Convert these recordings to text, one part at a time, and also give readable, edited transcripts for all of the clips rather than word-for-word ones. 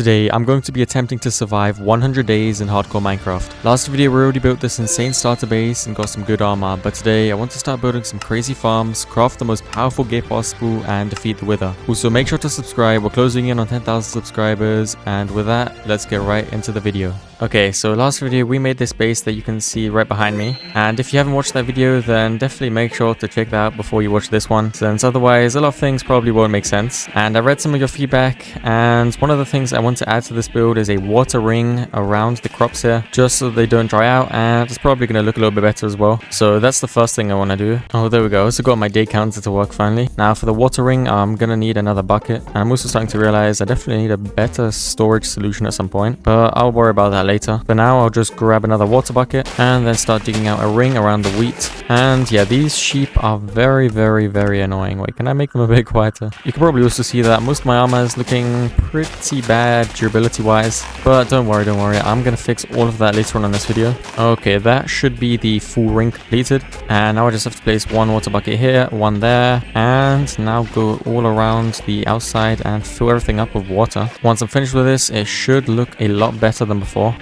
Today, I'm going to be attempting to survive 100 days in hardcore Minecraft. Last video, we already built this insane starter base and got some good armor, but today, I want to start building some crazy farms, craft the most powerful gate possible, and defeat the Wither. Also, make sure to subscribe. We're closing in on 10,000 subscribers, and with that, let's get right into the video. Okay, so last video, we made this base that you can see right behind me, and if you haven't watched that video, then definitely make sure to check that out before you watch this one, since otherwise, a lot of things probably won't make sense. And I read some of your feedback, and one of the things I want to add to this build is a water ring around the crops here, just so they don't dry out, and it's probably going to look a little bit better as well. So that's the first thing I want to do. Oh, there we go. I also got my day counter to work finally. Now for the water ring, I'm going to need another bucket. And I'm also starting to realize I definitely need a better storage solution at some point, but I'll worry about that later. For now, I'll just grab another water bucket and then start digging out a ring around the wheat. And yeah, these sheep are very, very, very annoying. Wait, can I make them a bit quieter? You can probably also see that most of my armor is looking pretty bad durability wise, but don't worry, I'm gonna fix all of that later on in this video. Okay, that should be the full ring completed, and now I just have to place one water bucket here, one there, and now go all around the outside and fill everything up with water. Once I'm finished with this, it should look a lot better than before.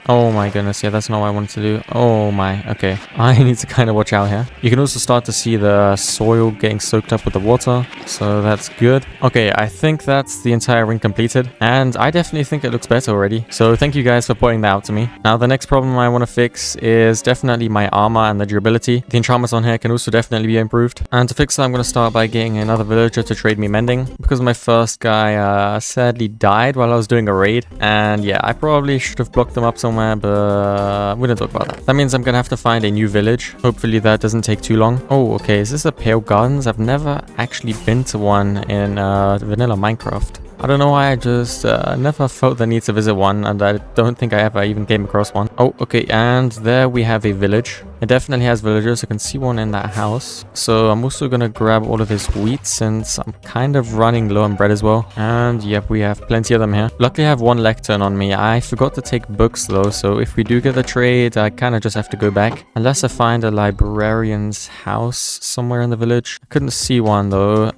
Oh my goodness, yeah, that's not what I wanted to do. Oh my, okay. I need to kind of watch out here. You can also start to see the soil getting soaked up with the water, so that's good. Okay, I think that's the entire ring completed, and I definitely think it looks better already. So thank you guys for pointing that out to me. Now the next problem I want to fix is definitely my armor and the durability. The enchantments on here can also definitely be improved. And to fix that, I'm going to start by getting another villager to trade me mending, because my first guy sadly died while I was doing a raid. And yeah, I probably should have blocked them up somewhere, but we don't talk about that. That means I'm gonna have to find a new village. Hopefully that doesn't take too long. Oh, okay, is this a Pale Gardens? I've never actually been to one in vanilla Minecraft. I don't know why, I just never felt the need to visit one, and I don't think I ever even came across one. Oh, okay, and there we have a village. It definitely has villagers. I can see one in that house. So I'm also going to grab all of this wheat, since I'm kind of running low on bread as well. And yep, we have plenty of them here. Luckily, I have one lectern on me. I forgot to take books though, so if we do get the trade, I kind of just have to go back. Unless I find a librarian's house somewhere in the village. I couldn't see one though.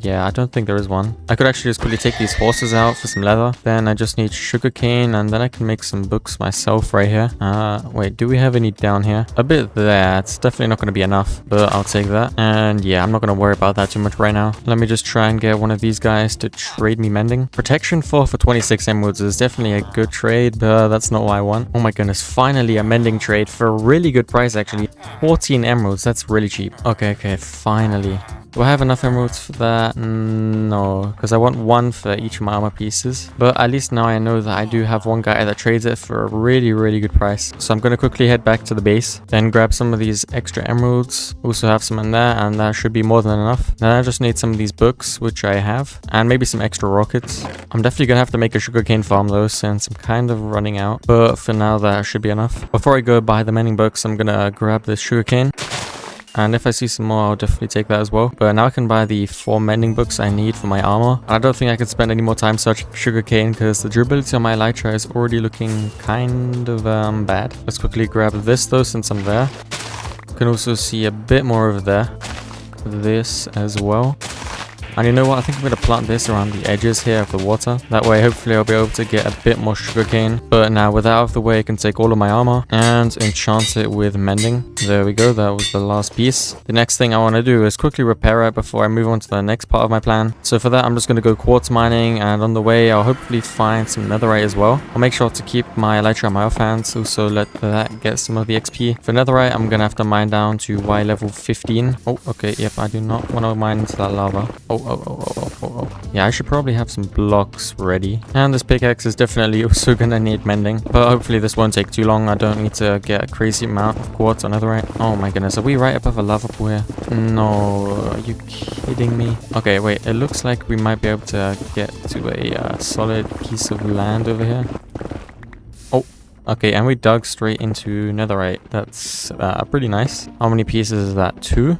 Yeah, I don't think there is one. I could actually just quickly take these horses out for some leather. Then I just need sugarcane, and then I can make some books myself right here. Wait, do we have any down here? A bit there. It's definitely not going to be enough, but I'll take that. And yeah, I'm not going to worry about that too much right now. Let me just try and get one of these guys to trade me mending. Protection 4 for 26 emeralds is definitely a good trade, but that's not what I want. Oh my goodness, finally a mending trade for a really good price actually. 14 emeralds, that's really cheap. Okay, finally. Do I have enough emeralds for that? No, because I want one for each of my armor pieces. But at least now I know that I do have one guy that trades it for a really, really good price. So I'm going to quickly head back to the base, then grab some of these extra emeralds. Also have some in there, and that should be more than enough. Then I just need some of these books, which I have, and maybe some extra rockets. I'm definitely going to have to make a sugarcane farm though, since I'm kind of running out. But for now, that should be enough. Before I go buy the mending books, I'm going to grab this sugarcane. And if I see some more, I'll definitely take that as well. But now I can buy the 4 mending books I need for my armor. I don't think I can spend any more time searching for sugarcane, because the durability on my elytra is already looking kind of bad. Let's quickly grab this though, since I'm there. You can also see a bit more over there. This as well. And you know what, I think I'm going to plant this around the edges here of the water. That way, hopefully I'll be able to get a bit more sugarcane. But now, with that out of the way, I can take all of my armor and enchant it with mending. There we go, that was the last piece. The next thing I want to do is quickly repair it before I move on to the next part of my plan. So for that, I'm just going to go quartz mining, and on the way, I'll hopefully find some netherite as well. I'll make sure to keep my elytra on my offhand, also let that get some of the XP. For netherite, I'm going to have to mine down to Y level 15. Oh, okay, yep, I do not want to mine into that lava. Oh. Yeah, I should probably have some blocks ready. And this pickaxe is definitely also gonna need mending, but hopefully this won't take too long. I don't need to get a crazy amount of quartz or netherite. Oh my goodness, are we right above a lava pool here? No, are you kidding me? Okay, wait, it looks like we might be able to get to a solid piece of land over here. Oh, okay, and we dug straight into netherite. That's pretty nice. How many pieces is that? 2?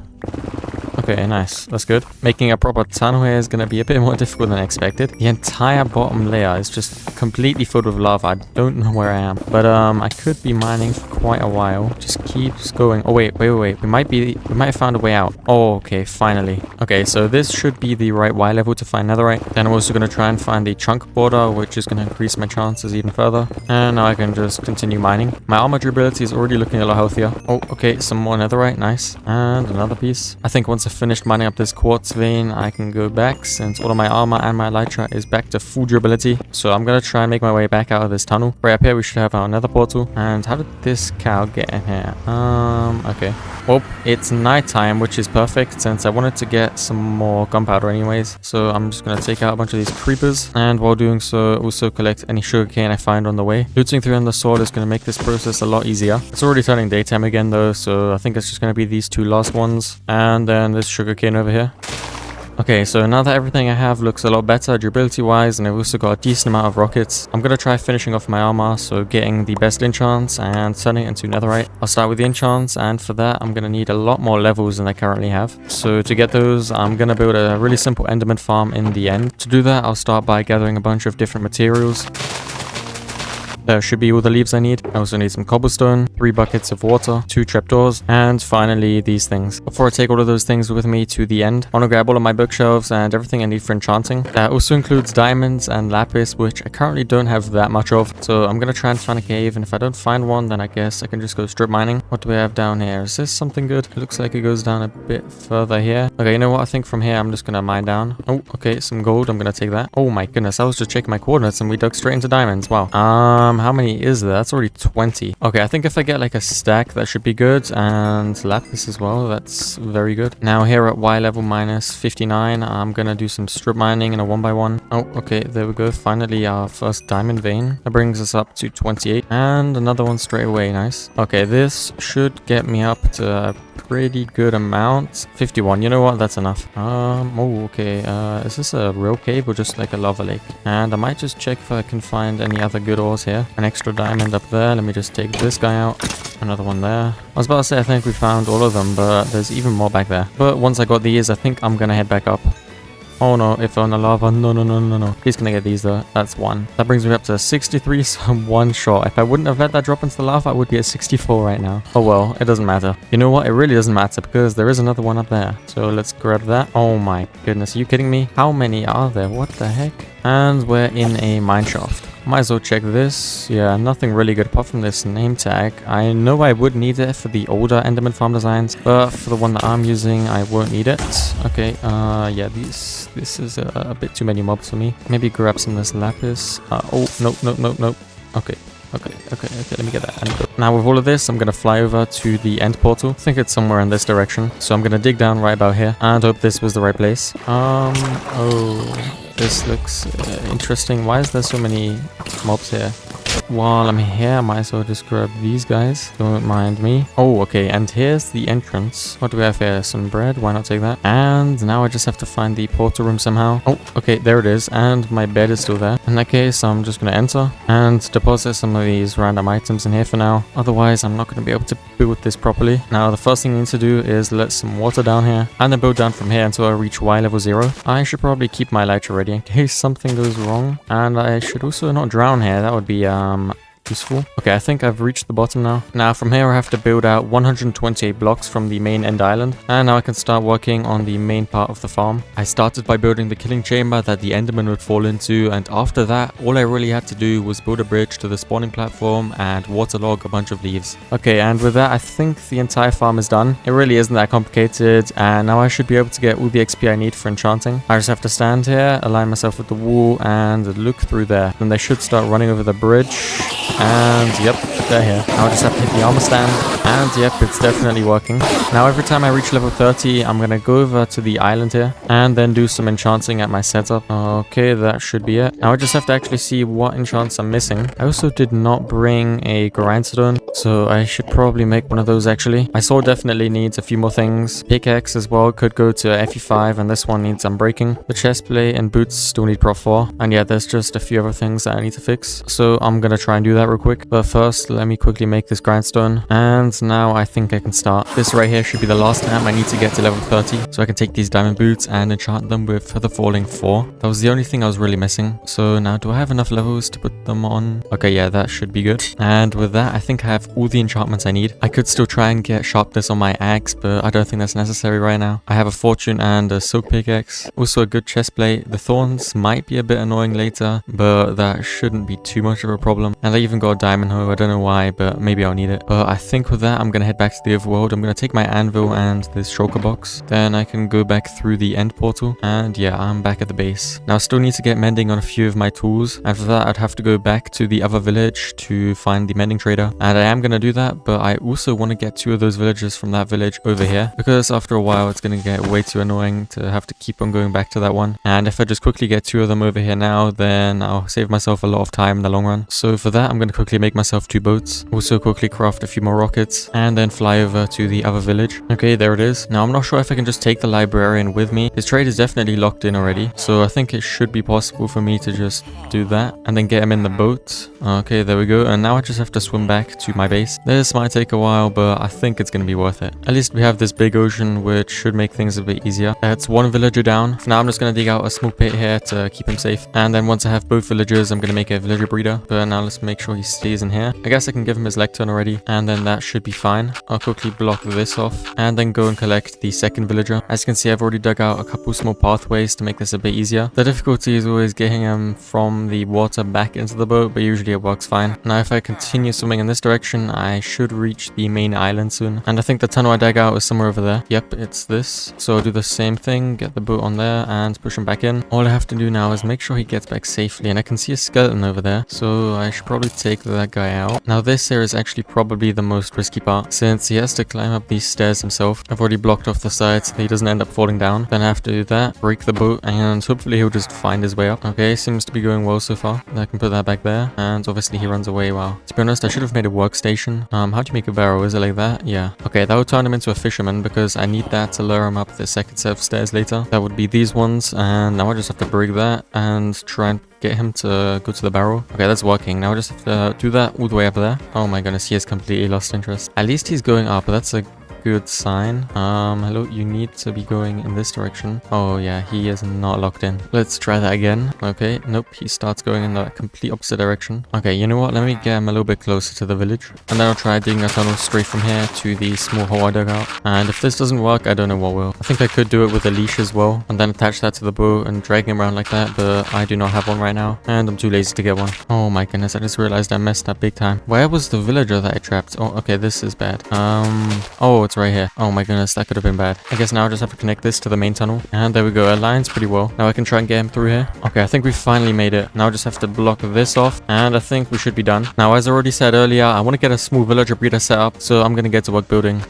okay, nice. That's good. Making a proper tunnel here is going to be a bit more difficult than expected. The entire bottom layer is just completely filled with lava. I don't know where I am. But I could be mining for quite a while. Just keeps going. Oh, wait. We might have found a way out. Oh, okay, finally. Okay, so this should be the right Y level to find netherite. Then I'm also going to try and find the chunk border, which is going to increase my chances even further. And now I can just continue mining. My armor durability is already looking a lot healthier. Oh, okay, some more netherite. Nice. And another piece. I think once I've finished mining up this quartz vein, I can go back since all of my armor and my elytra is back to full durability. So I'm going to try and make my way back out of this tunnel. Right up here, we should have our nether portal. And how did this cow get in here? Okay. Well, it's nighttime, which is perfect since I wanted to get some more gunpowder anyways. So I'm just going to take out a bunch of these creepers. And while doing so, also collect any sugarcane I find on the way. Looting through in the soil is going to make this process a lot easier. It's already turning daytime again though, so I think it's just going to be these two last ones. And then this sugarcane over here. Okay, so now that everything I have looks a lot better durability-wise, and I've also got a decent amount of rockets, I'm going to try finishing off my armor, so getting the best enchants and turning it into netherite. I'll start with the enchants, and for that, I'm going to need a lot more levels than I currently have. So to get those, I'm going to build a really simple enderman farm in the end. To do that, I'll start by gathering a bunch of different materials. There should be all the leaves I need. I also need some cobblestone, 3 buckets of water, 2 trapdoors, and finally these things. Before I take all of those things with me to the end, I want to grab all of my bookshelves and everything I need for enchanting. That also includes diamonds and lapis, which I currently don't have that much of. So I'm going to try and find a cave, and if I don't find one, then I guess I can just go strip mining. What do we have down here? Is this something good? It looks like it goes down a bit further here. Okay, you know what? I think from here I'm just going to mine down. Oh, okay, some gold. I'm going to take that. Oh my goodness, I was just checking my coordinates and we dug straight into diamonds. Wow. How many is there? That's already 20. Okay, I think if I get like a stack, that should be good. And lapis as well. That's very good. Now here at Y level minus 59, I'm gonna do some strip mining in a 1x1. Oh, okay, there we go. Finally, our first diamond vein. That brings us up to 28. And another one straight away. Nice. Okay, this should get me up to a pretty good amount. 51. You know what? That's enough. Oh, okay. Is this a real cave or just like a lava lake? And I might just check if I can find any other good ores here. An extra diamond up there. Let me just take this guy out. Another one there. I was about to say I think we found all of them, but there's even more back there. But once I got these, I think I'm gonna head back up. Oh no, it fell in the lava. No. Please can I get these though? That's 1. That brings me up to 63, so one shot. If I wouldn't have let that drop into the lava, I would be at 64 right now. Oh well, it doesn't matter. You know what? It really doesn't matter because there is another one up there. So let's grab that. Oh my goodness, are you kidding me? How many are there? What the heck? And we're in a mine shaft. Might as well check this. Yeah, nothing really good apart from this name tag. I know I would need it for the older enderman farm designs, but for the one that I'm using, I won't need it. Okay, yeah, this is a bit too many mobs for me. Maybe grab some of this lapis. Oh, nope. Okay, let me get that. Now with all of this, I'm going to fly over to the end portal. I think it's somewhere in this direction. So I'm going to dig down right about here and hope this was the right place. Oh, this looks interesting. Why is there so many mobs here? While I'm here, I might as well just grab these guys. Don't mind me. Oh, okay. And here's the entrance. What do we have here? Some bread. Why not take that? And now I just have to find the portal room somehow. Oh, okay. There it is. And my bed is still there. In that case, I'm just going to enter and deposit some of these random items in here for now. Otherwise, I'm not going to be able to build this properly. Now, the first thing I need to do is let some water down here and then build down from here until I reach Y level 0. I should probably keep my elytra ready in case something goes wrong. And I should also not drown here. That would be useful. Okay, I think I've reached the bottom now. Now from here I have to build out 128 blocks from the main end island, and now I can start working on the main part of the farm. I started by building the killing chamber that the enderman would fall into, and after that all I really had to do was build a bridge to the spawning platform and waterlog a bunch of leaves. Okay, and with that I think the entire farm is done. It really isn't that complicated, and now I should be able to get all the XP I need for enchanting. I just have to stand here, align myself with the wall, and look through there. Then they should start running over the bridge. And yep, they're here. Now I just have to hit the armor stand. And yep, it's definitely working. Now every time I reach level 30, I'm going to go over to the island here and then do some enchanting at my setup. Okay, that should be it. Now I just have to actually see what enchants I'm missing. I also did not bring a grindstone, so I should probably make one of those actually. My sword definitely needs a few more things. Pickaxe as well could go to FE5, and this one needs unbreaking. The chest plate and boots still need Proc 4. And yeah, there's just a few other things that I need to fix. So I'm going to try and do that that real quick. But first, let me quickly make this grindstone. And now I think I can start. This right here should be the last time I need to get to level 30. So I can take these diamond boots and enchant them with Feather Falling 4. That was the only thing I was really missing. So now do I have enough levels to put them on? Okay, yeah, that should be good. And with that, I think I have all the enchantments I need. I could still try and get sharpness on my axe, but I don't think that's necessary right now. I have a fortune and a silk pickaxe. Also a good chest plate. The thorns might be a bit annoying later, but that shouldn't be too much of a problem. And I even got a diamond hoe. I don't know why, but maybe I'll need it. But I think with that, I'm gonna head back to the overworld. I'm gonna take my anvil and this shulker box. Then I can go back through the end portal. And yeah, I'm back at the base. Now I still need to get mending on a few of my tools. And for that, I'd have to go back to the other village to find the mending trader. And I am gonna do that, but I also want to get 2 of those villagers from that village over here, because after a while it's gonna get way too annoying to have to keep on going back to that one. And if I just quickly get 2 of them over here now, then I'll save myself a lot of time in the long run. So for that, I'm gonna quickly make myself 2 boats. Also quickly craft a few more rockets and then fly over to the other village. Okay, there it is. Now I'm not sure if I can just take the librarian with me. His trade is definitely locked in already, so I think it should be possible for me to just do that and then get him in the boat. Okay, there we go. And now I just have to swim back to my base. This might take a while, but I think it's gonna be worth it. At least we have this big ocean, which should make things a bit easier. That's 1 villager down. For now, I'm just gonna dig out a small pit here to keep him safe. And then once I have both villagers, I'm gonna make a villager breeder. But now let's make sure he stays in here. I guess I can give him his lectern already, and then that should be fine. I'll quickly block this off and then go and collect the second villager. As you can see, I've already dug out a couple small pathways to make this a bit easier. The difficulty is always getting him from the water back into the boat, but usually it works fine. Now if I continue swimming in this direction, I should reach the main island soon. And I think the tunnel I dug out is somewhere over there. Yep, it's this. So I'll do the same thing, get the boat on there and push him back in. All I have to do now is make sure he gets back safely, and I can see a skeleton over there, so I should probably take that guy out. Now this here is actually probably the most risky part, since he has to climb up these stairs himself. I've already blocked off the sides so he doesn't end up falling down. Then I have to do that, break the boat, and hopefully he'll just find his way up. Okay, seems to be going well so far. I can put that back there, and obviously he runs away. Wow. To be honest, I should have made a workstation. How do you make a barrow? Is it like that? Yeah. Okay, that would turn him into a fisherman, because I need that to lure him up the second set of stairs later. That would be these ones, and now I just have to break that and try and get him to go to the barrel. Okay, that's working. Now I just have to do that all the way up there. Oh my goodness, he has completely lost interest. At least he's going up. That's a good sign. Hello, you need to be going in this direction. Oh yeah, he is not locked in. Let's try that again. Okay, nope, he starts going in the complete opposite direction. Okay, you know what, let me get him a little bit closer to the village, and then I'll try digging a tunnel straight from here to the small hole I dug out. And if this doesn't work, I don't know what will. I think I could do it with a leash as well, and then attach that to the boat and drag him around like that, but I do not have one right now, and I'm too lazy to get one. Oh my goodness, I just realized I messed up big time. Where was the villager that I trapped? Oh, okay, this is bad. Oh, it's right here. Oh my goodness, that could have been bad. I guess now I just have to connect this to the main tunnel. And there we go, it aligns pretty well. Now I can try and get him through here. Okay, I think we finally made it. Now I just have to block this off, and I think we should be done. Now, as I already said earlier, I want to get a small villager breeder set up, so I'm gonna get to work building.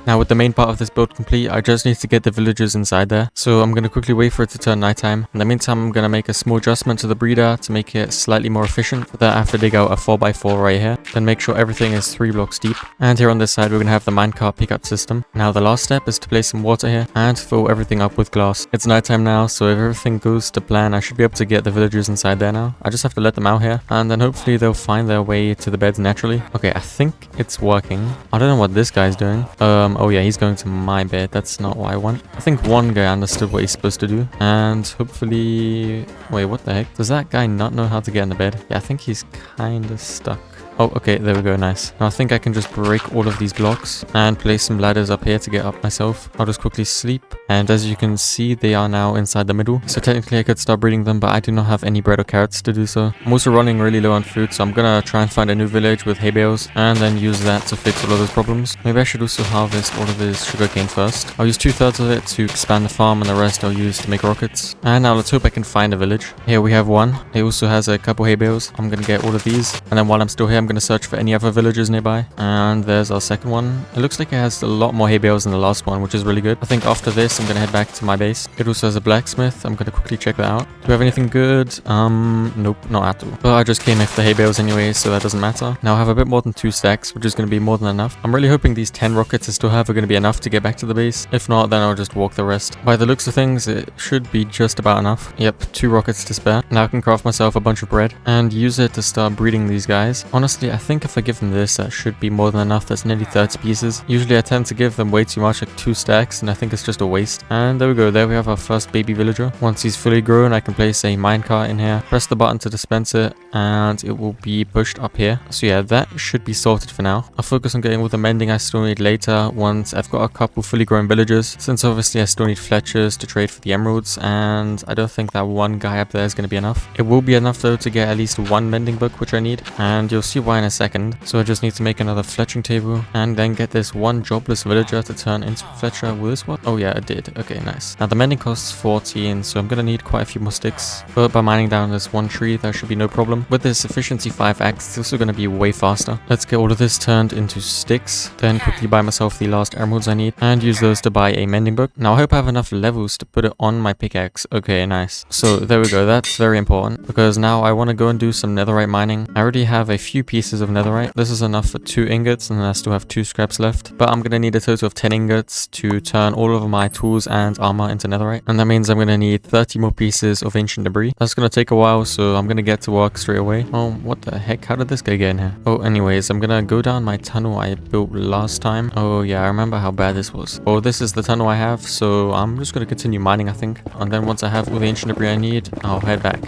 Now with the main part of this build complete, I just need to get the villagers inside there. So I'm going to quickly wait for it to turn nighttime. In the meantime, I'm going to make a small adjustment to the breeder to make it slightly more efficient. For that, I have to dig out a 4x4 right here. Then make sure everything is 3 blocks deep. And here on this side, we're going to have the minecart pickup system. Now the last step is to place some water here and fill everything up with glass. It's nighttime now, so if everything goes to plan, I should be able to get the villagers inside there now. I just have to let them out here, and then hopefully they'll find their way to the beds naturally. Okay, I think it's working. I don't know what this guy's doing. Oh yeah, he's going to my bed. That's not what I want. I think one guy understood what he's supposed to do, and hopefully... Wait, what the heck? Does that guy not know how to get in the bed? Yeah, I think he's kind of stuck. Oh, okay, there we go, nice. Now I think I can just break all of these blocks and place some ladders up here to get up myself. I'll just quickly sleep, and as you can see, they are now inside the middle. So technically I could start breeding them, but I do not have any bread or carrots to do so. I'm also running really low on food, so I'm gonna try and find a new village with hay bales and then use that to fix all of those problems. Maybe I should also harvest all of this sugarcane first. I'll use 2/3 of it to expand the farm, and the rest I'll use to make rockets. And now let's hope I can find a village. Here we have one. It also has a couple hay bales. I'm gonna get all of these, and then while I'm still here, I'm gonna going to search for any other villagers nearby. And there's our second one. It looks like it has a lot more hay bales than the last one, which is really good. I think after this, I'm going to head back to my base. It also has a blacksmith. I'm going to quickly check that out. Do we have anything good? Nope, not at all. But I just came after hay bales anyway, so that doesn't matter. Now I have a bit more than 2 stacks, which is going to be more than enough. I'm really hoping these 10 rockets I still have are going to be enough to get back to the base. If not, then I'll just walk the rest. By the looks of things, it should be just about enough. Yep, 2 rockets to spare. Now I can craft myself a bunch of bread and use it to start breeding these guys. Honestly, I think if I give them this, that should be more than enough. That's nearly 30 pieces. Usually I tend to give them way too much, like 2 stacks, and I think it's just a waste. And there we go. There we have our first baby villager. Once he's fully grown, I can place a minecart in here, press the button to dispense it, and it will be pushed up here. So yeah, that should be sorted for now. I'll focus on getting all the mending I still need later once I've got a couple fully grown villagers, since obviously I still need fletchers to trade for the emeralds, and I don't think that one guy up there is going to be enough. It will be enough though to get at least 1 mending book, which I need, and you'll see why in a second. So I just need to make another fletching table and then get this one jobless villager to turn into a fletcher. Will this work? Oh yeah, it did. Okay, nice. Now the mending costs 14, so I'm going to need quite a few more sticks, but by mining down this one tree, that should be no problem. With this efficiency 5 axe, it's also going to be way faster. Let's get all of this turned into sticks, then quickly buy myself the last emeralds I need and use those to buy a mending book. Now I hope I have enough levels to put it on my pickaxe. Okay, nice. So there we go. That's very important because now I want to go and do some netherite mining. I already have a few pieces of netherite. This is enough for 2 ingots and I still have 2 scraps left, but I'm going to need a total of 10 ingots to turn all of my tools and armor into netherite, and that means I'm going to need 30 more pieces of ancient debris. That's going to take a while, so I'm going to get to work straight away. Oh, what the heck? How did this guy get in here? Oh, anyways, I'm going to go down my tunnel I built last time. Oh yeah, I remember how bad this was. Oh, this is the tunnel I have, so I'm just going to continue mining, I think, and then once I have all the ancient debris I need, I'll head back.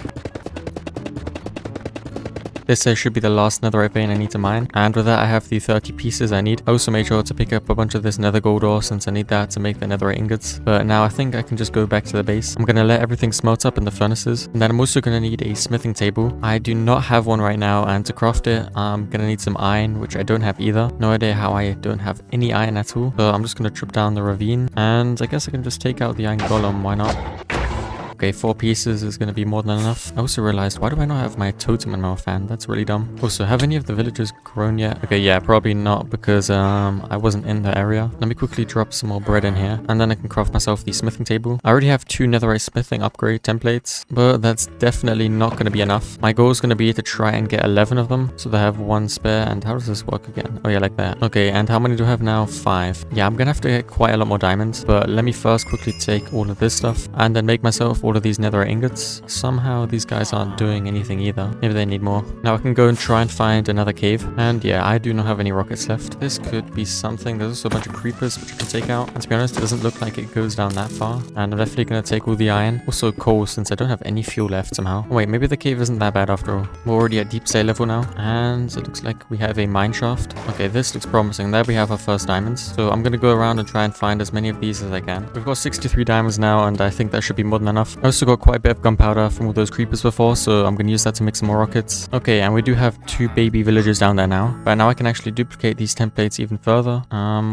This should be the last netherite vein I need to mine, and with that I have the 30 pieces I need. I also made sure to pick up a bunch of this nether gold ore since I need that to make the netherite ingots, but now I think I can just go back to the base. I'm going to let everything smelt up in the furnaces, and then I'm also going to need a smithing table. I do not have one right now, and to craft it I'm going to need some iron, which I don't have either. No idea how I don't have any iron at all, so I'm just going to trip down the ravine, and I guess I can just take out the iron golem, why not? Okay, 4 pieces is going to be more than enough. I also realized, why do I not have my totem in my fan? That's really dumb. Also, have any of the villagers grown yet? Okay, yeah, probably not because I wasn't in the area. Let me quickly drop some more bread in here, and then I can craft myself the smithing table. I already have 2 netherite smithing upgrade templates, but that's definitely not going to be enough. My goal is going to be to try and get 11 of them, so they have 1 spare. And how does this work again? Oh yeah, like that. Okay, and how many do I have now? 5. Yeah, I'm going to have to get quite a lot more diamonds, but let me first quickly take all of this stuff and then make myself all of these netherite ingots. Somehow these guys aren't doing anything either. Maybe they need more. Now I can go and try and find another cave. And yeah, I do not have any rockets left. This could be something. There's also a bunch of creepers which I can take out. And to be honest, it doesn't look like it goes down that far. And I'm definitely going to take all the iron. Also coal, since I don't have any fuel left somehow. Oh, wait, maybe the cave isn't that bad after all. We're already at deep sea level now. And it looks like we have a mine shaft. Okay, this looks promising. There we have our first diamonds. So I'm going to go around and try and find as many of these as I can. We've got 63 diamonds now, and I think that should be more than enough. I also got quite a bit of gunpowder from all those creepers before, so I'm going to use that to make some more rockets. Okay, and we do have 2 baby villagers down there now. But now I can actually duplicate these templates even further.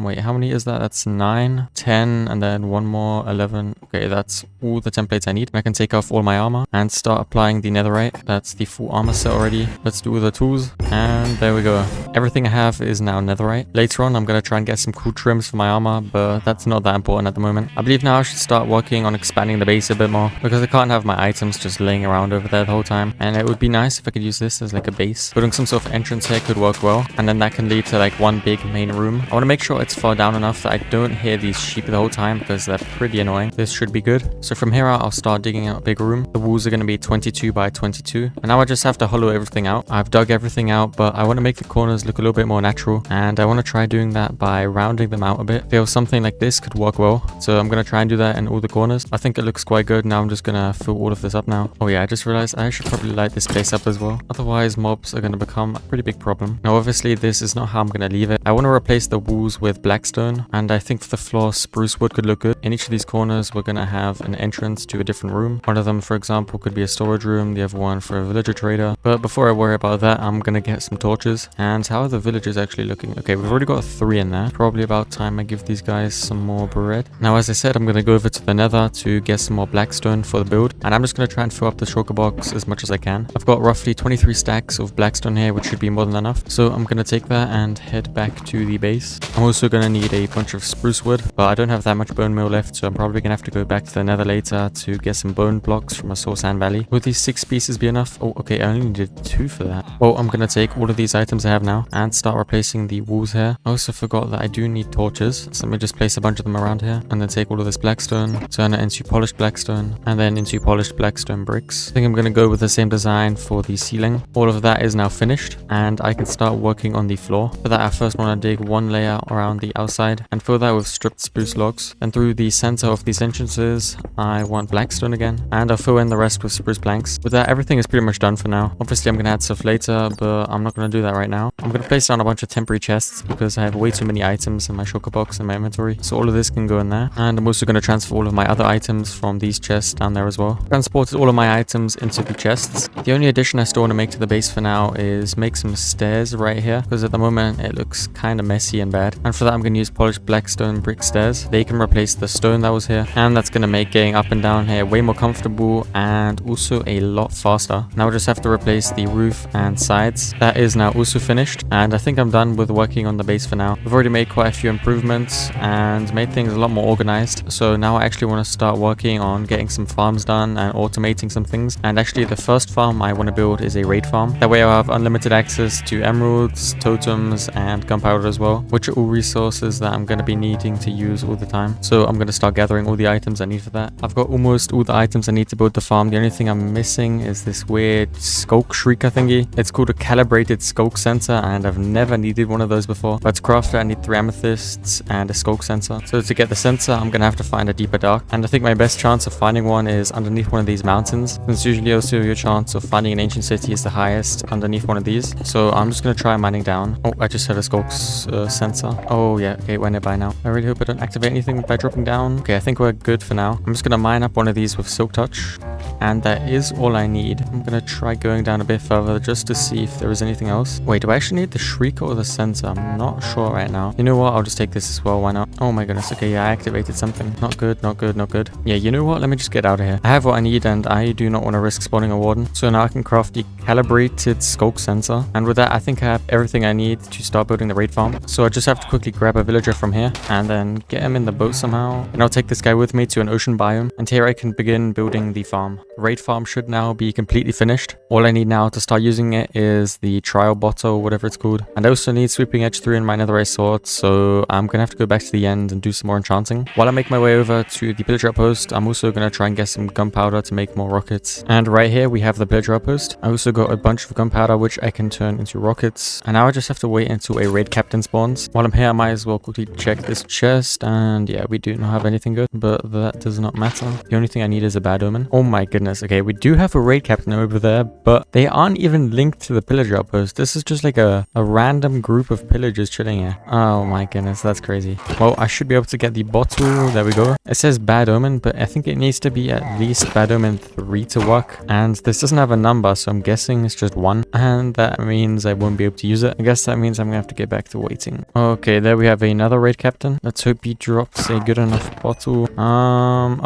Wait, how many is that? That's 9, 10, and then 1 more, 11. Okay, that's all the templates I need. I can take off all my armor and start applying the netherite. That's the full armor set already. Let's do all the tools, and there we go. Everything I have is now netherite. Later on, I'm going to try and get some cool trims for my armor, but that's not that important at the moment. I believe now I should start working on expanding the base a bit more, because I can't have my items just laying around over there the whole time, and it would be nice if I could use this as like a base. Putting some sort of entrance here could work well, and then that can lead to like one big main room. I want to make sure it's far down enough that I don't hear these sheep the whole time, because they're pretty annoying. This should be good. So from here out, I'll start digging out a big room. The walls are going to be 22 by 22, and now I just have to hollow everything out. I've dug everything out, but I want to make the corners look a little bit more natural, and I want to try doing that by rounding them out a bit. Feel something like this could work well, so I'm going to try and do that in all the corners. I think it looks quite good. Now I'm just going to fill all of this up now. Oh yeah, I just realized I should probably light this place up as well. Otherwise, mobs are going to become a pretty big problem. Now, obviously, this is not how I'm going to leave it. I want to replace the walls with blackstone, and I think for the floor, spruce wood could look good. In each of these corners, we're going to have an entrance to a different room. One of them, for example, could be a storage room, the other one for a villager trader. But before I worry about that, I'm going to get some torches. And how are the villagers actually looking? Okay, we've already got 3 in there. Probably about time I give these guys some more bread. Now, as I said, I'm going to go over to the nether to get some more blackstone blackstone for the build, and I'm just going to try and fill up the shulker box as much as I can. I've got roughly 23 stacks of blackstone here, which should be more than enough. So I'm going to take that and head back to the base. I'm also going to need a bunch of spruce wood, but I don't have that much bone meal left, so I'm probably going to have to go back to the nether later to get some bone blocks from a soul sand valley. Would these 6 pieces be enough? Oh, okay, I only needed 2 for that. Well, I'm going to take all of these items I have now and start replacing the walls here. I also forgot that I do need torches, so let me just place a bunch of them around here and then take all of this blackstone, turn it into polished blackstone, and then into polished blackstone bricks. I think I'm going to go with the same design for the ceiling. All of that is now finished, and I can start working on the floor. For that, I first want to dig 1 layer around the outside and fill that with stripped spruce logs. Then through the center of these entrances, I want blackstone again, and I'll fill in the rest with spruce planks. With that, everything is pretty much done for now. Obviously, I'm going to add stuff later, but I'm not going to do that right now. I'm going to place down a bunch of temporary chests because I have way too many items in my shulker box in my inventory. So all of this can go in there, and I'm also going to transfer all of my other items from these chests down there as well. Transported all of my items into the chests. The only addition I still want to make to the base for now is make some stairs right here, because at the moment it looks kind of messy and bad. And for that, I'm going to use polished blackstone brick stairs. They can replace the stone that was here, and that's going to make getting up and down here way more comfortable and also a lot faster. Now I just have to replace the roof and sides. That is now also finished, and I think I'm done with working on the base for now. I've already made quite a few improvements and made things a lot more organized, so now I actually want to start working on getting some farms done and automating some things. And actually the first farm I want to build is a raid farm. That way I'll have unlimited access to emeralds, totems, and gunpowder as well, which are all resources that I'm going to be needing to use all the time. So I'm going to start gathering all the items I need for that. I've got almost all the items I need to build the farm. The only thing I'm missing is this weird skulk shrieker thingy. It's called a calibrated skulk sensor, and I've never needed one of those before. But to craft it, I need 3 amethysts and a skulk sensor. So to get the sensor, I'm going to have to find a deeper dark, and I think my best chance of finding one is underneath one of these mountains, since usually also your chance of finding an ancient city is the highest underneath one of these. So I'm just going to try mining down. Oh, I just had a skulk sensor. Oh yeah, okay, we're nearby now. I really hope I don't activate anything by dropping down. Okay, I think we're good for now. I'm just going to mine up one of these with silk touch, and that is all I need. I'm going to try going down a bit further just to see if there is anything else. Wait, do I actually need the shrieker or the sensor? I'm not sure right now. You know what? I'll just take this as well. Why not? Oh my goodness. Okay, yeah, I activated something. Not good, not good, not good. Yeah, you know what? Let me just get out of here. I have what I need, and I do not want to risk spawning a warden. So now I can craft the calibrated skulk sensor. And with that, I think I have everything I need to start building the raid farm. So I just have to quickly grab a villager from here and then get him in the boat somehow. And I'll take this guy with me to an ocean biome. And here I can begin building the farm. The raid farm should now be completely finished. All I need now to start using it is the trial bottle, whatever it's called. And I also need sweeping edge 3 in my netherite sword. So I'm going to have to go back to the end and do some more enchanting. While I make my way over to the pillager outpost, I'm also going to try and get some gunpowder to make more rockets. And right here we have the pillager outpost. I also got a bunch of gunpowder which I can turn into rockets. And now I just have to wait until a raid captain spawns. While I'm here, I might as well quickly check this chest. And yeah, we do not have anything good, but that does not matter. The only thing I need is a bad omen. Oh my goodness. Okay, we do have a raid captain over there, but they aren't even linked to the pillager outpost. This is just like a random group of pillagers chilling here. Oh my goodness, that's crazy. Well, I should be able to get the bottle. There we go. It says bad omen, but I think it needs to be at least bad omen 3 to work. And this doesn't have a number, so I'm guessing it's just 1. And that means I won't be able to use it. I guess that means I'm gonna have to get back to waiting. Okay, there we have another raid captain. Let's hope he drops a good enough bottle.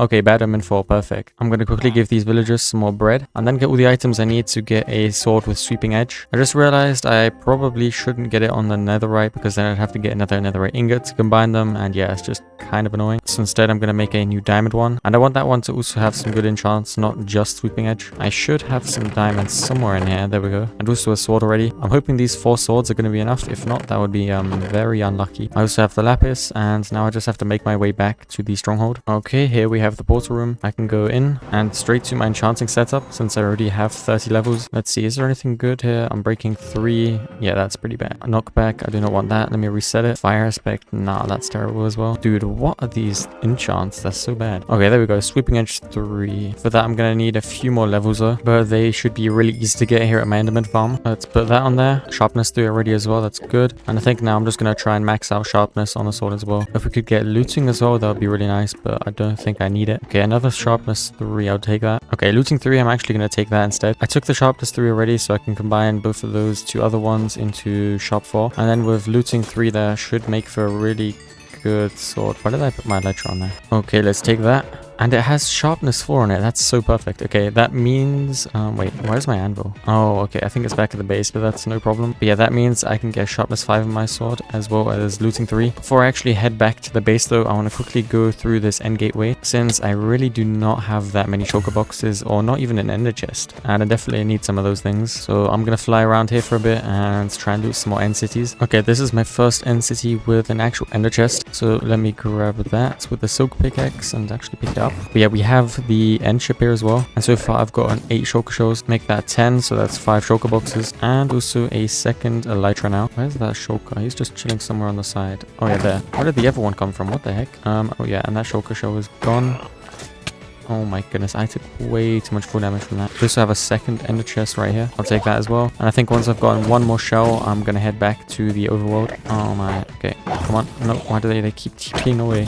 Okay, bad omen 4, perfect. I'm gonna quickly give these villagers some more bread and then get all the items I need to get a sword with sweeping edge. I just realized I probably shouldn't get it on the netherite because then I'd have to get another netherite ingot to combine them, and yeah, it's just kind of annoying. So instead I'm gonna make a new diamond one, and I want that one to also have some good enchants, not just sweeping edge. I should have some diamonds somewhere in here. There we go. And also a sword already. I'm hoping these 4 swords are gonna be enough. If not, that would be very unlucky. I also have the lapis, and now I just have to make my way back to the stronghold. Okay, here we have the portal room. I can go in and straight to my enchanting setup since I already have 30 levels. Let's see, is there anything good here? I'm breaking 3. Yeah, that's pretty bad. A knockback, I do not want that. Let me reset it. Fire aspect, nah, that's terrible as well. Dude, what are these enchants? That's so bad. Okay, there we go. Sweeping edge 3. For that, I'm gonna need a few more levels though, but they should be really easy to get here at my enderman farm. Let's put that on there. Sharpness 3 already as well. That's good. And I think now I'm just gonna try and max out sharpness on the sword as well. If we could get looting as well, that would be really nice, but I don't think I need it. Okay, another sharpness 3. I'll take that. Okay, looting 3. I'm actually gonna take that instead. I took the sharpness 3 already, so I can combine both of those 2 other ones into sharp 4. And then with looting 3 there should make for a really good sword. Why did I put my elytra on there? Okay, let's take that. And it has sharpness 4 on it. That's so perfect. Okay, that means... wait, where's my anvil? Oh, okay, I think it's back at the base, but that's no problem. But yeah, that means I can get sharpness 5 in my sword, as well as looting 3. Before I actually head back to the base, though, I want to quickly go through this end gateway, since I really do not have that many shulker boxes, or not even an ender chest. And I definitely need some of those things. So I'm going to fly around here for a bit and try and loot some more end cities. Okay, this is my first end city with an actual ender chest. So let me grab that with the silk pickaxe and actually pick it up. But yeah, we have the end ship here as well. And so far I've gotten 8 shulker shells, make that 10, so that's 5 shulker boxes. And also a second elytra now. Where's that shulker? He's just chilling somewhere on the side. Oh yeah, there. Where did the other one come from? What the heck? Oh yeah, and that shulker shell is gone. Oh my goodness, I took way too much full damage from that. We also have a second ender chest right here. I'll take that as well. And I think once I've gotten one more shell, I'm gonna head back to the overworld. Oh my, okay, come on. No, why do they keep TPing away?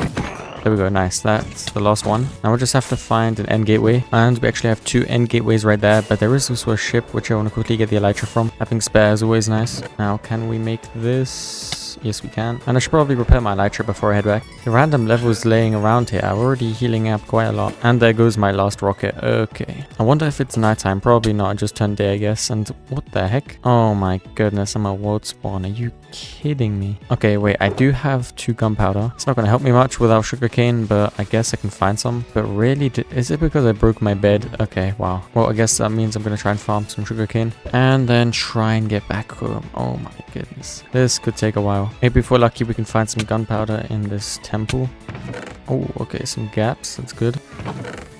There we go, nice. That's the last one. Now we'll just have to find an end gateway. And we actually have 2 end gateways right there. But there is also a ship, which I want to quickly get the elytra from. Having spare is always nice. Now, can we make this? Yes, we can. And I should probably repair my elytra before I head back. The random levels laying around here are already healing up quite a lot. And there goes my last rocket. Okay. I wonder if it's nighttime. Probably not. I just turned day, I guess. And what the heck? Oh my goodness, I'm a world spawn. Are you kidding me? Okay, wait. I do have 2 gunpowder. It's not going to help me much without sugarcane, but I guess I can find some. But really, is it because I broke my bed? Okay, wow. Well, I guess that means I'm going to try and farm some sugarcane. And then try and get back home. Oh my goodness. This could take a while. Maybe if we're lucky, we can find some gunpowder in this temple. Oh, okay, some gaps. That's good.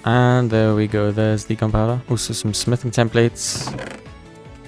And there we go. There's the gunpowder. Also some smithing templates.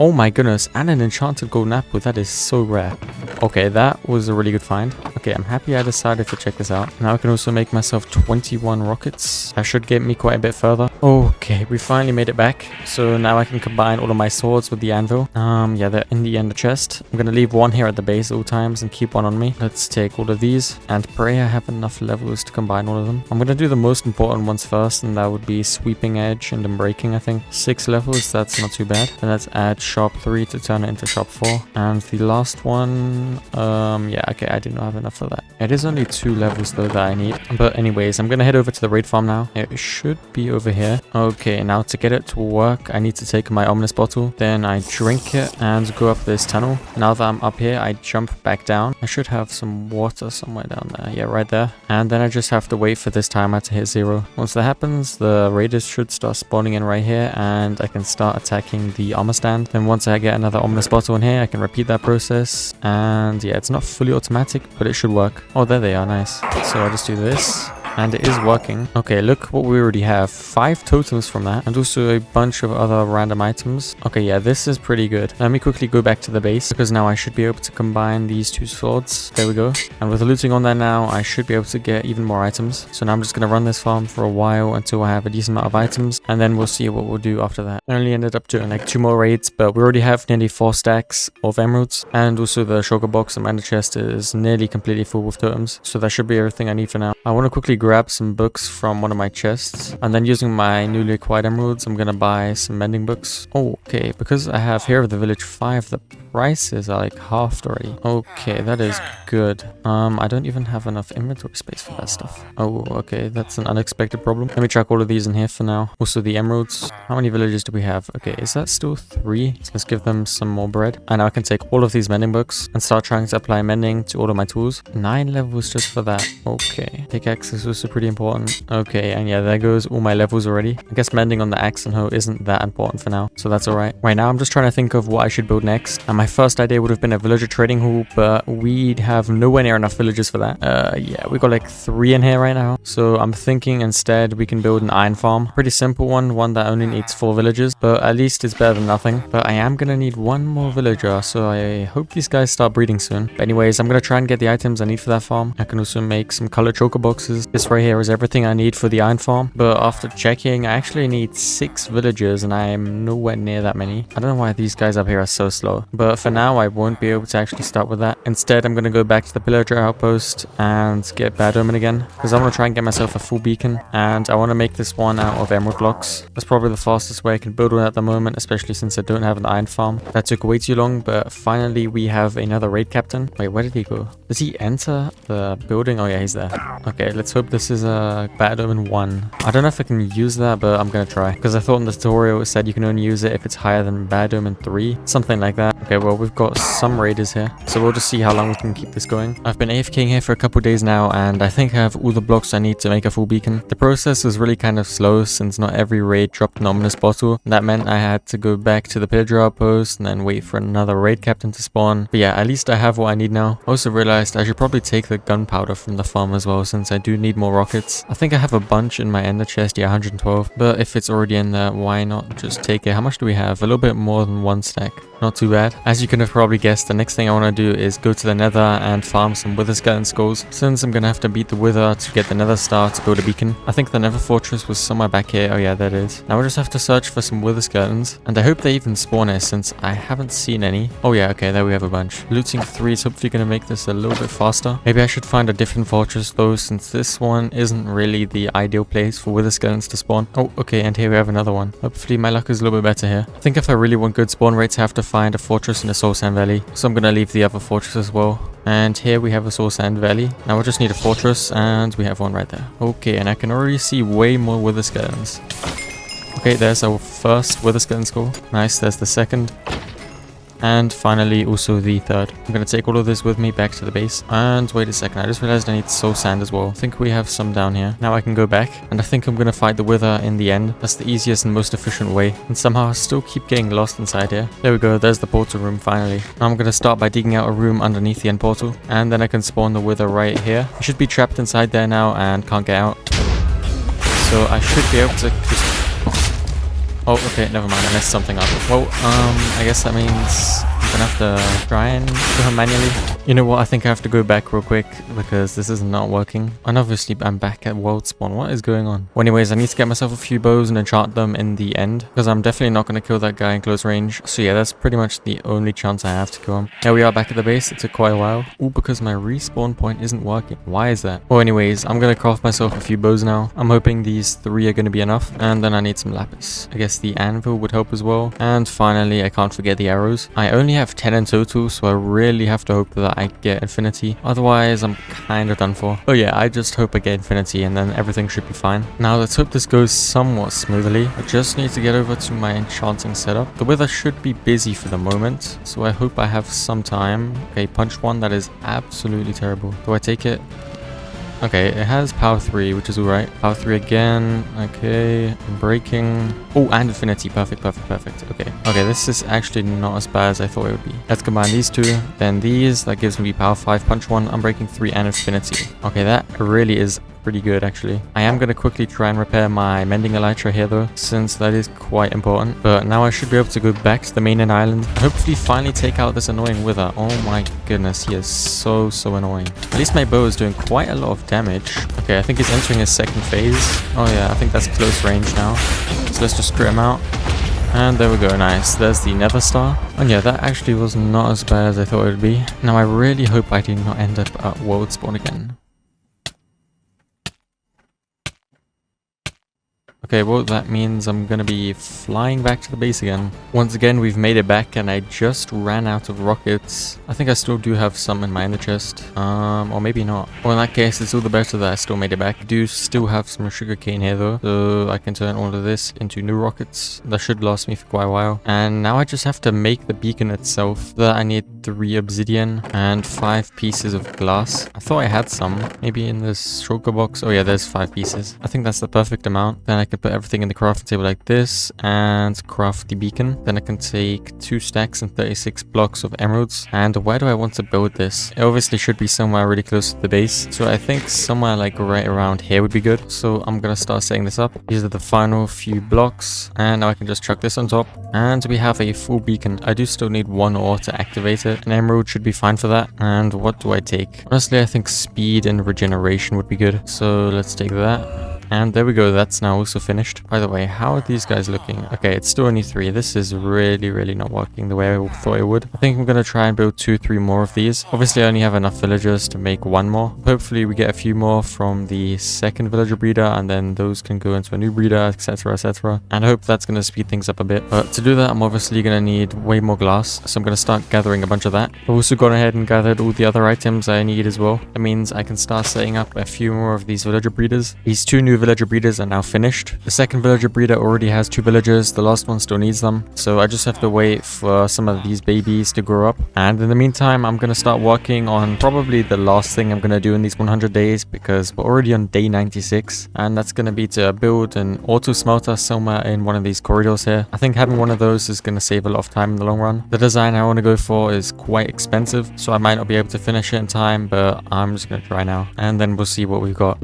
Oh my goodness, and an enchanted golden apple. That is so rare. Okay, that was a really good find. Okay, I'm happy I decided to check this out. Now I can also make myself 21 rockets. That should get me quite a bit further. Okay, we finally made it back. So now I can combine all of my swords with the anvil. Yeah, they're in the ender chest. I'm gonna leave one here at the base at all times and keep one on me. Let's take all of these and pray I have enough levels to combine all of them. I'm gonna do the most important ones first, and that would be sweeping edge and unbreaking, I think. 6 levels, that's not too bad. And let's add sharp 3 to turn it into sharp 4. And the last one, yeah, okay, I do not have enough of that. It is only 2 levels though that I need. But anyways, I'm gonna head over to the raid farm now. It should be over here. Okay, now to get it to work, I need to take my ominous bottle. Then I drink it and go up this tunnel. Now that I'm up here, I jump back down. I should have some water somewhere down there. Yeah, right there. And then I just have to wait for this timer to hit 0. Once that happens, the raiders should start spawning in right here, and I can start attacking the armor stand. Then once I get another ominous bottle in here, I can repeat that process. And yeah, it's not fully automatic, but it should work. Oh, there they are. Nice. So I just do this. And it is working. Okay, look what we already have. 5 totems from that. And also a bunch of other random items. Okay, yeah, this is pretty good. Let me quickly go back to the base, because now I should be able to combine these 2 swords. There we go. And with the looting on there now, I should be able to get even more items. So now I'm just going to run this farm for a while until I have a decent amount of items. And then we'll see what we'll do after that. I only ended up doing like 2 more raids, but we already have nearly 4 stacks of emeralds. And also the shulker box and ender chest is nearly completely full with totems. So that should be everything I need for now. I want to quickly grab some books from one of my chests, and then using my newly acquired emeralds, I'm gonna buy some mending books. Oh, okay, because I have Hero of the Village 5, the prices are like halved already. Okay, that is good. I don't even have enough inventory space for that stuff. Oh, okay, that's an unexpected problem. Let me track all of these in here for now. Also the emeralds. How many villages do we have? Okay, is that still 3? So let's give them some more bread. And now I can take all of these mending books and start trying to apply mending to all of my tools. 9 levels just for that. Okay, pickaxe is also pretty important. Okay, and yeah, there goes all my levels already. I guess mending on the axe and hoe isn't that important for now, so that's alright. Right now, I'm just trying to think of what I should build next. And my first idea would have been a villager trading hall, but we'd have nowhere near enough villagers for that. Yeah, we got like 3 in here right now. So I'm thinking instead we can build an iron farm. Pretty simple one that only needs 4 villagers, but at least it's better than nothing. But I am gonna need 1 more villager, so I hope these guys start breeding soon. But anyways, I'm gonna try and get the items I need for that farm. I can also make some colored choker boxes. This right here is everything I need for the iron farm. But after checking, I actually need 6 villagers, and I am nowhere near that many. I don't know why these guys up here are so slow. But for now, I won't be able to actually start with that. Instead, I'm gonna go back to the pillager outpost and get bad omen again, because I want to try and get myself a full beacon, and I want to make this one out of emerald blocks. That's probably the fastest way I can build one at the moment, especially since I don't have an iron farm. That took way too long, but finally we have another raid captain. Wait, where did he go? Does he enter the building? Oh yeah, he's there. Okay, let's hope this is a bad omen 1. I don't know if I can use that, but I'm gonna try. Because I thought in the tutorial it said you can only use it if it's higher than bad omen 3. Something like that. Okay, well, we've got some raiders here. So we'll just see how long we can keep this going. I've been AFKing here for a couple days now, and I think I have all the blocks I need to make a full beacon. The process was really kind of slow since not every raid dropped an ominous bottle. That meant I had to go back to the pillager outpost and then wait for another raid captain to spawn. But yeah, at least I have what I need now. I also realized I should probably take the gunpowder from the farm as well, since I do need more rockets. I think I have a bunch in my ender chest, yeah, 112. But if it's already in there, why not just take it? How much do we have? A little bit more than 1 stack. Not too bad. As you can have probably guessed, the next thing I want to do is go to the nether and farm some wither skeleton skulls, since I'm going to have to beat the wither to get the nether star to build a beacon. I think the nether fortress was somewhere back here. Oh yeah, there it is. Now we'll just have to search for some wither skeletons, and I hope they even spawn here since I haven't seen any. Oh yeah, okay, there we have a bunch. Looting 3 is hopefully going to make this a little bit faster. Maybe I should find a different fortress though, since this one isn't really the ideal place for wither skeletons to spawn. Oh, okay, and here we have another one. Hopefully my luck is a little bit better here. I think if I really want good spawn rates, I have to find a fortress in the soul sand valley. So I'm going to leave the other fortress as well. And here we have a soul sand valley. Now we'll just need a fortress, and we have one right there. Okay, and I can already see way more wither skeletons. Okay, there's our first wither skeleton skull. Nice, there's the second. And finally, also the third. I'm going to take all of this with me back to the base. And wait a second, I just realized I need soul sand as well. I think we have some down here. Now I can go back. And I think I'm going to fight the wither in the end. That's the easiest and most efficient way. And somehow I still keep getting lost inside here. There we go, there's the portal room finally. Now I'm going to start by digging out a room underneath the end portal. And then I can spawn the wither right here. He should be trapped inside there now and can't get out. So I should be able to just... Oh, okay, never mind, I messed something up. Well, I guess that means I'm gonna have to try and do him manually. You know what, I think I have to go back real quick because this is not working. And obviously I'm back at world spawn. What is going on? Well, anyways, I need to get myself a few bows and enchant them in the end, because I'm definitely not gonna kill that guy in close range. So yeah, that's pretty much the only chance I have to kill him. Here we are back at the base. It took quite a while. Ooh, because my respawn point isn't working. Why is that? Well, anyways, I'm gonna craft myself a few bows now. I'm hoping these 3 are gonna be enough. And then I need some lapis. I guess the anvil would help as well. And finally, I can't forget the arrows. I only have 10 in total, so I really have to hope that I get infinity. Otherwise, I'm kind of done for. Oh yeah, I just hope I get infinity and then everything should be fine. Now, let's hope this goes somewhat smoothly. I just need to get over to my enchanting setup. The wither should be busy for the moment, so I hope I have some time. Okay, punch 1, that is absolutely terrible. Do I take it? Okay, it has power 3, which is alright. Power 3 again. Okay, breaking. Oh, and infinity. Perfect, perfect, perfect. Okay. Okay, this is actually not as bad as I thought it would be. Let's combine these two. Then these. That gives me power 5, punch 1, unbreaking 3, and infinity. Okay, that really is pretty good actually. I am going to quickly try and repair my mending elytra here though, since that is quite important. But now I should be able to go back to the mainland island. Hopefully finally take out this annoying wither. Oh my goodness, he is so annoying. At least my bow is doing quite a lot of damage. Okay, I think he's entering his second phase. Oh yeah, I think that's close range now. So let's just crit him out. And there we go, nice. There's the nether star. And yeah, that actually was not as bad as I thought it would be. Now I really hope I do not end up at world spawn again. Okay, well, that means I'm gonna be flying back to the base again. Once again, we've made it back, and I just ran out of rockets. I think I still do have some in my ender chest. Or maybe not. Well, in that case, it's all the better that I still made it back. I do still have some sugarcane here, though. So I can turn all of this into new rockets. That should last me for quite a while. And now I just have to make the beacon itself. For that, I need 3 obsidian and 5 pieces of glass. I thought I had some. Maybe in this shulker box. Oh yeah, there's 5 pieces. I think that's the perfect amount. Then I can put everything in the crafting table like this and craft the beacon. Then I can take 2 stacks and 36 blocks of emeralds. And where do I want to build this? It obviously should be somewhere really close to the base. So I think somewhere like right around here would be good. So I'm gonna start setting this up. These are the final few blocks. And now I can just chuck this on top. And we have a full beacon. I do still need 1 ore to activate it. An emerald should be fine for that. And what do I take? Honestly, I think speed and regeneration would be good. So let's take that. And there we go, that's now also finished. By the way, how are these guys looking? Okay, it's still only 3. This is really not working the way I thought it would. I think I'm gonna try and build 2-3 more of these. Obviously I only have enough villagers to make 1 more. Hopefully we get a few more from the second villager breeder, and then those can go into a new breeder, etc, etc. And I hope that's gonna speed things up a bit. But to do that, I'm obviously gonna need way more glass, so I'm gonna start gathering a bunch of that. I've also gone ahead and gathered all the other items I need as well. That means I can start setting up a few more of these villager breeders. These 2 new villager breeders are now finished. The second villager breeder already has 2 villagers, the last one still needs them. So I just have to wait for some of these babies to grow up. And in the meantime, I'm gonna start working on probably the last thing I'm gonna do in these 100 days, because we're already on day 96. And that's gonna be to build an auto smelter somewhere in one of these corridors here. I think having one of those is gonna save a lot of time in the long run. The design I want to go for is quite expensive, so I might not be able to finish it in time, but I'm just gonna try now. And then we'll see what we've got.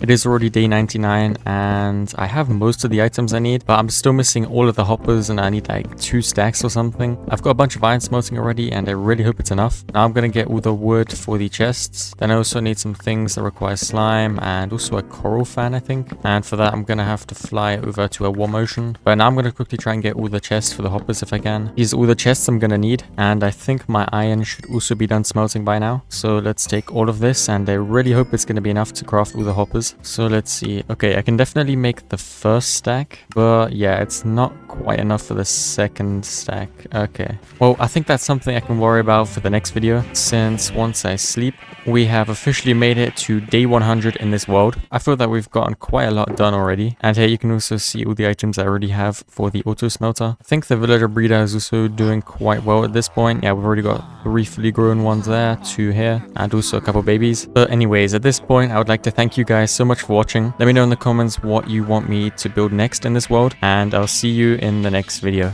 It is already day 99 and I have most of the items I need, but I'm still missing all of the hoppers and I need like 2 stacks or something. I've got a bunch of iron smelting already and I really hope it's enough. Now I'm going to get all the wood for the chests. Then I also need some things that require slime and also a coral fan, I think. And for that I'm going to have to fly over to a warm ocean. But now I'm going to quickly try and get all the chests for the hoppers if I can. These are all the chests I'm going to need, and I think my iron should also be done smelting by now. So let's take all of this, and I really hope it's going to be enough to craft all the hoppers. So let's see. Okay, I can definitely make the first stack, but yeah, it's not quite enough for the second stack. Okay, well, I think that's something I can worry about for the next video, since once I sleep, we have officially made it to day 100 in this world. I feel that we've gotten quite a lot done already, and here you can also see all the items I already have for the auto smelter. I think the villager breeder is also doing quite well at this point. Yeah, we've already got 3 fully grown ones there, 2 here, and also a couple babies. But anyways, at this point, I would like to thank you guys so much for watching. Let me know in the comments what you want me to build next in this world, and I'll see you in the next video.